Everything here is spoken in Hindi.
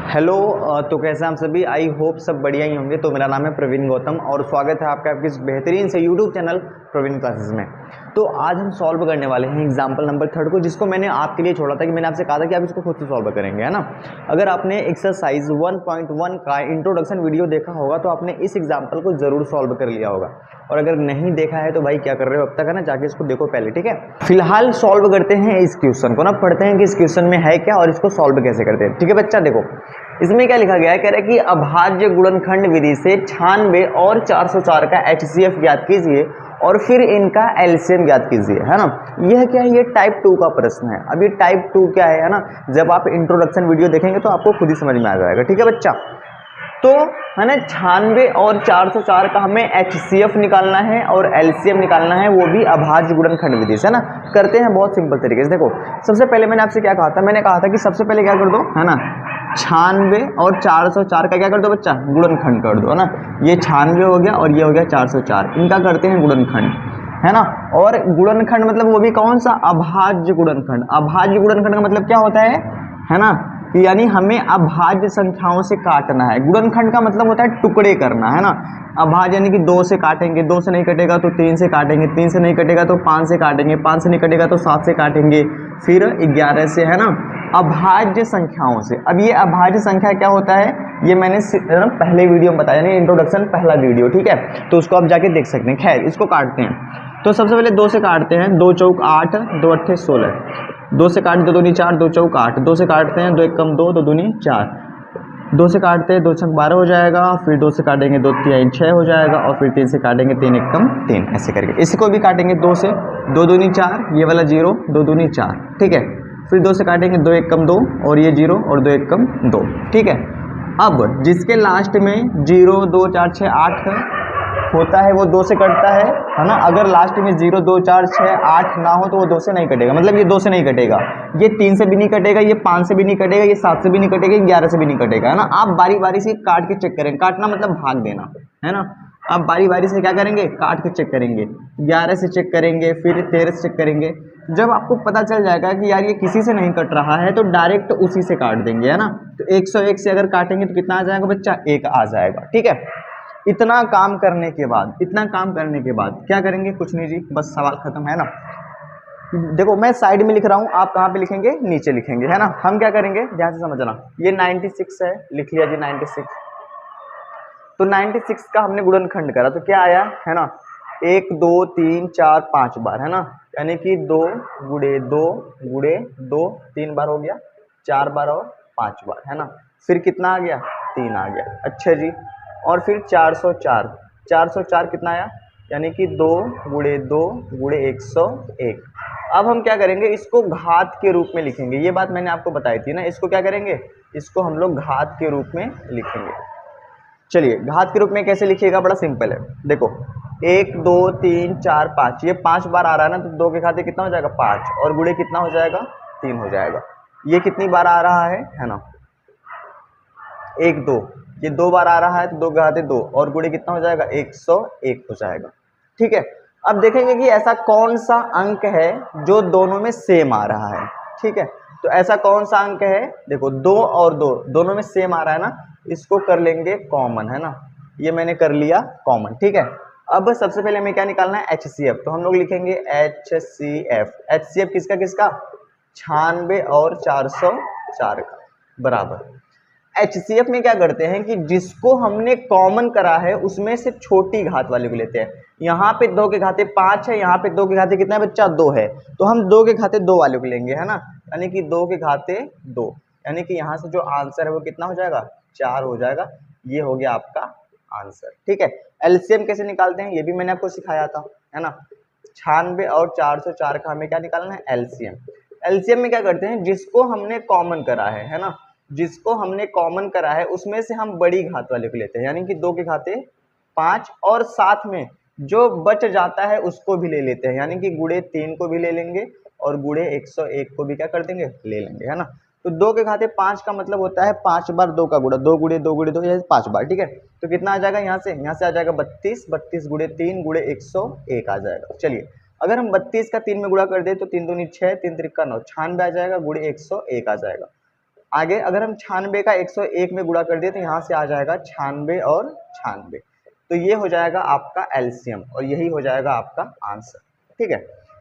हेलो। तो कैसे हैं हम सभी। आई होप सब बढ़िया ही होंगे। तो मेरा नाम है प्रवीण गौतम और स्वागत है आपका आपके इस बेहतरीन से यूट्यूब चैनल प्रवीण क्लासेस में। तो आज हम सॉल्व करने वाले हैं एग्जाम्पल नंबर 3 को, जिसको मैंने आपके लिए छोड़ा था कि मैंने आपसे कहा था कि आप इसको खुद से सॉल्व करेंगे, है ना। अगर आपने एक्सरसाइज 1.1 का इंट्रोडक्शन वीडियो देखा होगा तो आपने इस एग्जाम्पल को जरूर सॉल्व कर लिया होगा, और अगर नहीं देखा है तो भाई क्या कर रहे हो अब तक, है ना, जाके इसको देखो पहले, ठीक है। फिलहाल सॉल्व करते हैं इस क्वेश्चन को ना, पढ़ते हैं कि इस क्वेश्चन में है क्या और इसको सॉल्व कैसे करते हैं, ठीक है बच्चा। देखो इसमें क्या लिखा गया है, कह रहा है कि अभाज्य गुणनखंड विधि से 96 और 404 का HCF ज्ञात कीजिए और फिर इनका एलसीएम ज्ञात कीजिए, है ना। यह क्या है, ये टाइप 2 का प्रश्न है। अब ये टाइप 2 क्या है ना, जब आप इंट्रोडक्शन वीडियो देखेंगे तो आपको खुद ही समझ में आ जाएगा, ठीक है बच्चा। तो है ना 96 और 404 का हमें HCF निकालना है और LCM निकालना है, वो भी अभाज्य गुणनखंड विधि से, है ना। करते हैं बहुत सिंपल तरीके से। देखो सबसे पहले मैंने आपसे क्या कहा था, मैंने कहा था कि सबसे पहले क्या कर दो, है ना, 96 और 404 का क्या कर दो बच्चा, गुणनखंड कर दो, है ना। ये 96 हो गया और ये हो गया 404, इनका करते हैं गुणनखंड, है ना। और गुणनखंड मतलब वो भी कौन सा, अभाज्य गुणनखंड। अभाज्य गुणनखंड का मतलब क्या होता है ना, कि यानी हमें अभाज्य संख्याओं से काटना है। गुणनखंड का मतलब होता है टुकड़े करना, है ना। अभाज्य यानी कि 2 से काटेंगे, 2 से नहीं कटेगा तो 3 से काटेंगे, 3 से नहीं कटेगा तो 5 से काटेंगे, 5 से नहीं कटेगा तो 7 से काटेंगे, फिर 11 से, है ना। अभाज्य संख्याओं से। अब ये अभाज्य संख्या क्या होता है, ये मैंने पहले वीडियो में बताया, यानी इंट्रोडक्शन पहला वीडियो, ठीक है। तो उसको आप जाके देख सकते हैं। खैर इसको काटते हैं। तो सबसे पहले 2 से काटते हैं, 2 चौक 8, 2 अट्ठे 16, 2 से काट 2 दूनी 4, 2 चौक 8, 2 से काटते हैं, 2 एक कम 2, 2 दूनी 4, 2 से काटते हैं, 2 छक 12 हो जाएगा, फिर 2 से काटेंगे 2 तिहाई 6 हो जाएगा, और फिर 3 से काटेंगे 3 एक कम 3, ऐसे करके। इसको भी काटेंगे 2 से, 2 दूनी 4, ये वाला 0, 2 दूनी 4, ठीक है। फिर 2 से काटेंगे 2 एक कम 2, और ये 0 और 2 एक कम 2, ठीक है। अब जिसके लास्ट में 0 2 4 6 8 होता है वो 2 से कटता है ना। अगर लास्ट में 0 2 4 6 8 ना हो तो वो 2 से नहीं कटेगा, मतलब ये 2 से नहीं कटेगा, ये 3 से भी नहीं कटेगा, ये 5 से भी नहीं कटेगा, ये 7 से भी नहीं कटेगा, 11 से भी नहीं कटेगा, है ना। आप बारी बारी से काट के चेक करेंगे, काटना मतलब भाग देना, है ना। आप बारी बारी से क्या करेंगे, काट के चेक करेंगे, 11 से चेक करेंगे, फिर 13 से चेक करेंगे। जब आपको पता चल जाएगा कि यार ये किसी से नहीं कट रहा है तो डायरेक्ट उसी से काट देंगे, है ना। तो 101 से अगर काटेंगे तो कितना आ जाएगा बच्चा, 1 आ जाएगा, ठीक है। इतना काम करने के बाद क्या करेंगे, कुछ नहीं जी, बस सवाल खत्म, है ना। देखो मैं साइड में लिख रहा हूं, आप कहां पे लिखेंगे, नीचे लिखेंगे, है ना। हम क्या करेंगे, ध्यान से समझना, ये 96 है, लिख लिया जी 96। तो 96 का हमने गुणनखंड करा तो क्या आया, है ना, 1 2 3 4 5 बार, है ना। यानी कि 2 गुड़े 2 गुड़े 2, 3 बार हो गया, 4 बार और 5 बार, है ना। फिर कितना आ गया, 3 आ गया, अच्छा जी। और फिर 404, 404 कितना आया, यानी कि 2 गुड़े 2 गुड़े 101। अब हम क्या करेंगे, इसको घात के रूप में लिखेंगे। ये बात मैंने आपको बताई थी ना, इसको क्या करेंगे, इसको हम लोग घात के रूप में लिखेंगे। चलिए घात के रूप में कैसे लिखिएगा, बड़ा सिंपल है। देखो 1 2 3 4 5, ये 5 बार आ रहा है ना, तो 2 के खाते कितना हो जाएगा 5, और गुणे कितना हो जाएगा 3 हो जाएगा। ये कितनी बार आ रहा है ना, 1 2, ये 2 बार आ रहा है तो 2 के खाते 2, और गुणे कितना हो जाएगा 101 हो जाएगा, ठीक है। अब देखेंगे कि ऐसा कौन सा अंक है जो दोनों में सेम आ रहा है, ठीक है। तो ऐसा कौन सा अंक है, देखो 2 और 2 दोनों में सेम आ रहा है ना, इसको कर लेंगे कॉमन, है ना। ये मैंने कर लिया कॉमन, ठीक है। अब सबसे पहले हमें क्या निकालना है, HCF। तो हम लोग लिखेंगे HCF। HCF किसका किसका, 96 और 404 का, बराबर। HCF में क्या करते हैं कि जिसको हमने कॉमन करा है उसमें से छोटी घात वाले को लेते हैं। यहाँ पे 2 के घाते 5 है, यहाँ पे 2 के घाते कितना है बच्चा, 2 है, तो हम 2 के घाते 2 वाले को लेंगे, है ना। यानी कि 2 के घाते 2, यानी कि यहाँ से जो आंसर है वो कितना हो जाएगा, 4 हो जाएगा। ये हो गया आपका आंसर, ठीक है। एलसीएम कैसे निकालते हैं ये भी मैंने आपको सिखाया था, है ना। 96 और 404 का हमें क्या निकालना है, एलसीएम। एलसीएम में क्या करते हैं, जिसको हमने कॉमन करा है ना, जिसको हमने कॉमन करा है उसमें से हम बड़ी घात वाले को लेते हैं, यानी कि 2 के घाते 5, और साथ में जो बच जाता है उसको भी ले लेते हैं, यानी कि गुणे 3 को भी ले लेंगे और गुणे 101 को भी क्या कर देंगे, ले लेंगे, है ना। तो 2 के घाते 5 का मतलब होता है 5 बार 2 का गुणा, 2 गुणे 2 गुणे 2, ये 5 बार, ठीक है। तो कितना आ जाएगा, यहाँ से आ जाएगा 32, 32 गुणे 3 गुणे 101 आ जाएगा। चलिए अगर हम 32 का 3 में गुणा कर दे तो 3 दूनी 6, 3 त्रिका 9, 96 आ जाएगा, गुणे 101 आ जाएगा। आगे अगर हम 96 का 101 में गुणा कर दिए तो यहाँ से आ जाएगा 96 और 96, तो ये हो जाएगा आपका एलसीएम और यही हो जाएगा आपका आंसर। ठीक है,